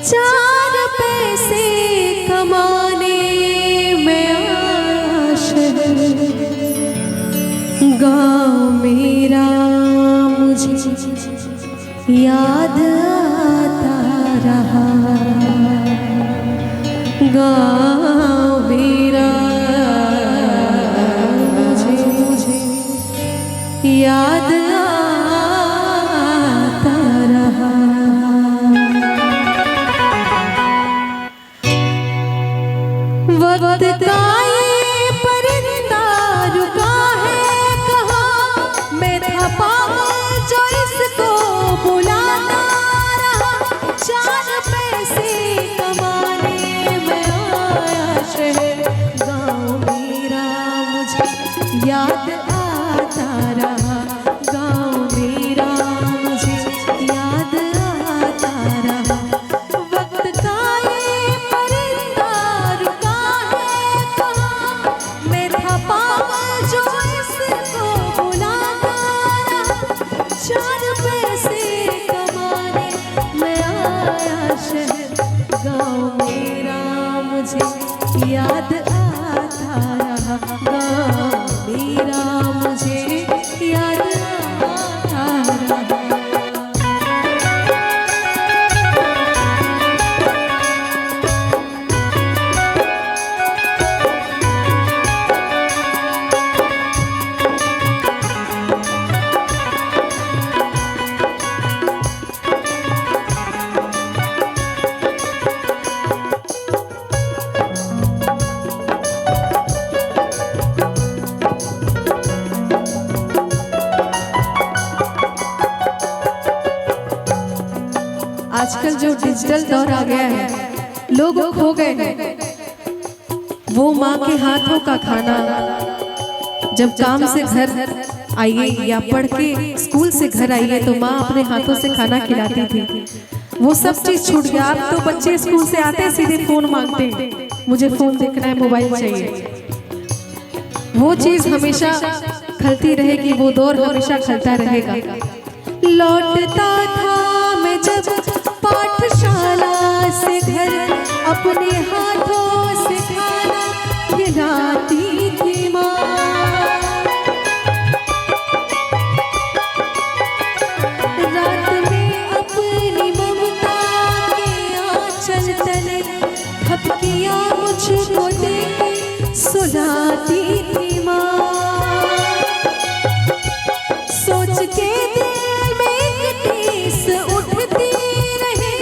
चार पैसे कमाने में आया शहर, गाँव मेरा मुझे याद आता रहा। गाँव मेरा मुझे याद आता रहा। वक्त का ये परिंदा रुका है कहाँ, मैं था पागल जो इसको बुलाता रहा। चार पैसे कमाने में आया शहर, गाँव मेरा मुझे याद आता रहा। गाँव मेरा मुझे याद आता रहा। वक्त का ये परिंदा रुका है कहाँ, मैं था पागल जो इसको बुलाता रहा। चार पैसे कमाने में आया शहर, गाँव मेरा मुझे याद आता रहा। गाँव मेरा मुझे याद आता रहा। आजकल जो डिजिटल दौर आ गया है, लोग खो गए हैं वो माँ के हाथों का खाना। जब काम से घर आइए या पढ़ के स्कूल से घर आइए तो माँ अपने हाथों से खाना खिलाती थी। वो सब चीज छूट गया। अब तो बच्चे स्कूल से आते सीधे फोन मांगते हैं, मुझे फोन देखना है, मोबाइल चाहिए। वो चीज हमेशा खलती रहेगी, वो दौर हमेशा खलता रहेगा। लौटता था मैं जब पाठशाला से घर, अपने हाथों से खाना खिलाती थी माँ। रात में अपनी ममता के आंचल तले थपकियाँ मुझको देके सुलाती थी माँ। सोच के दिल में एक टीस उठती रही,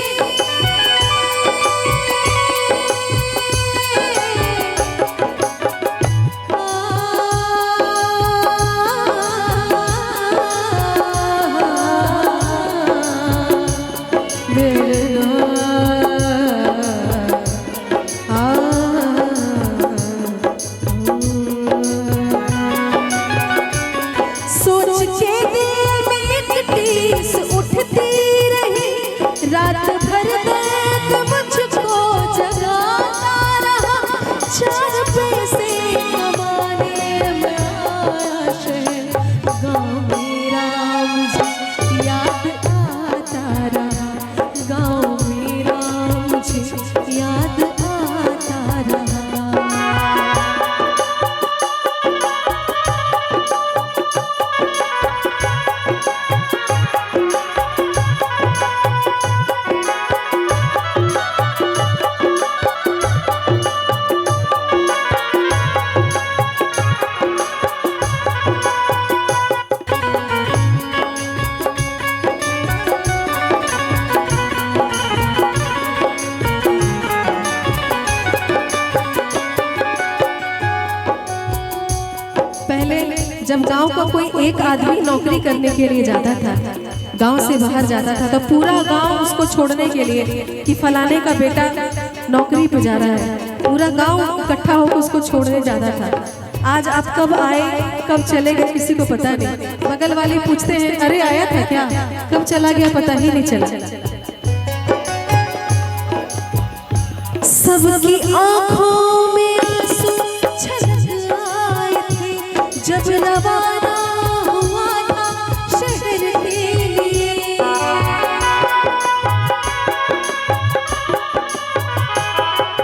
पहले जब गांव का कोई एक आदमी नौकरी करने के लिए जाता था, गांव से बाहर जाता था, तो पूरा गांव उसको छोड़ने के लिए कि फलाने का बेटा नौकरी पे जा रहा है, पूरा गांव इकट्ठा होकर उसको छोड़ने जाता था। आज आप कब आए कब चले गए किसी को पता नहीं। बगल वाले पूछते हैं अरे आया था क्या, कब चला गया पता ही नहीं चला। सबकी आंखों में आंसू छलक आए थे जब रवाना हुआ था शहर के लिए।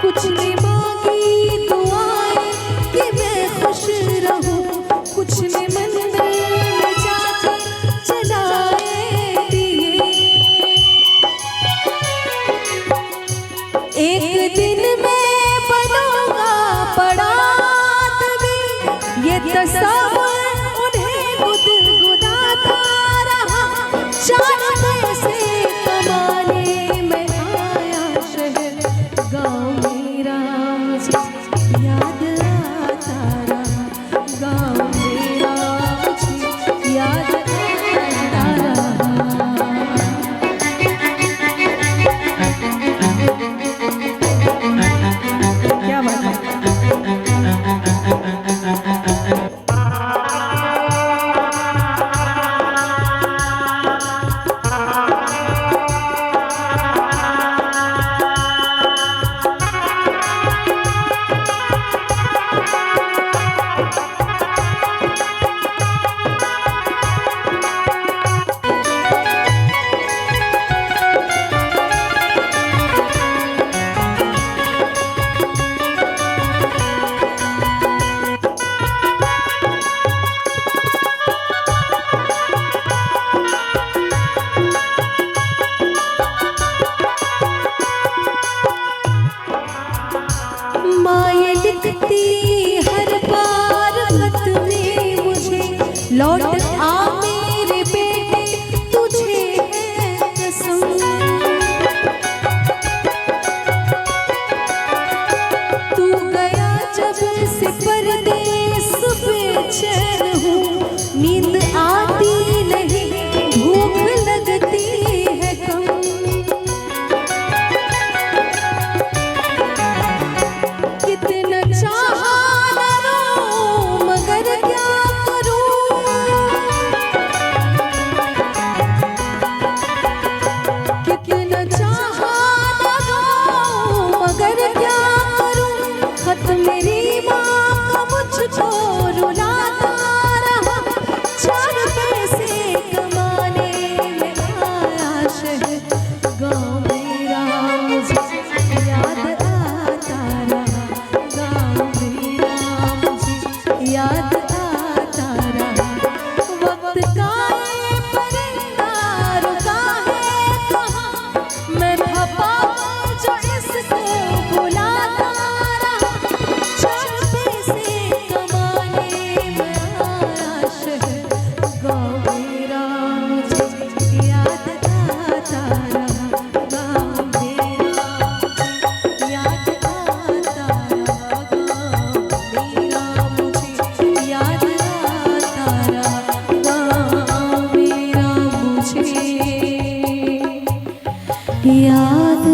कुछ ने मांगी दुआएं कि मैं खुश रहूं, कुछ ने मंदिर में जाके जलाए दिए। एक दिन मैं बनूंगा बड़ा आदमी, ये तस्वीर उन्हें गुदगुदाता रहा। चार पैसे कमाने में आया शहर, गाँव मेरा मुझे याद आता रहा, गाँव मेरा मुझे याद आता रहा। क्या बात है। माए लिखती हर बार खत में मुझे, लौट आ मेरे बेटे तुझे है कसम। तू गया जब से परदेस बेचैन हूँ, नींद आती नहीं भूख लगती है कम। कितना चाहा न रो मगर क्या करूं, कितना चाहा न रो मगर क्या करूं। खत मेरी माँ का मुझको रुलाता रहा, चार पैसे कमाने में आया शहर, गाँव मेरा मुझे याद आता रहा, गाँव मेरा मुझे याद आता रहा। वक्त का ये परिंदा रुका है कहाँ, मैं खपा जो इसको बुलाता रहा। चार पैसे कमाने में आया शहर, गाँव मेरा मुझे याद आता रहा, गाँव मेरा याद आता रहा, गाँव मेरा मुझे याद आता रहा, गाँव मेरा मुझे याद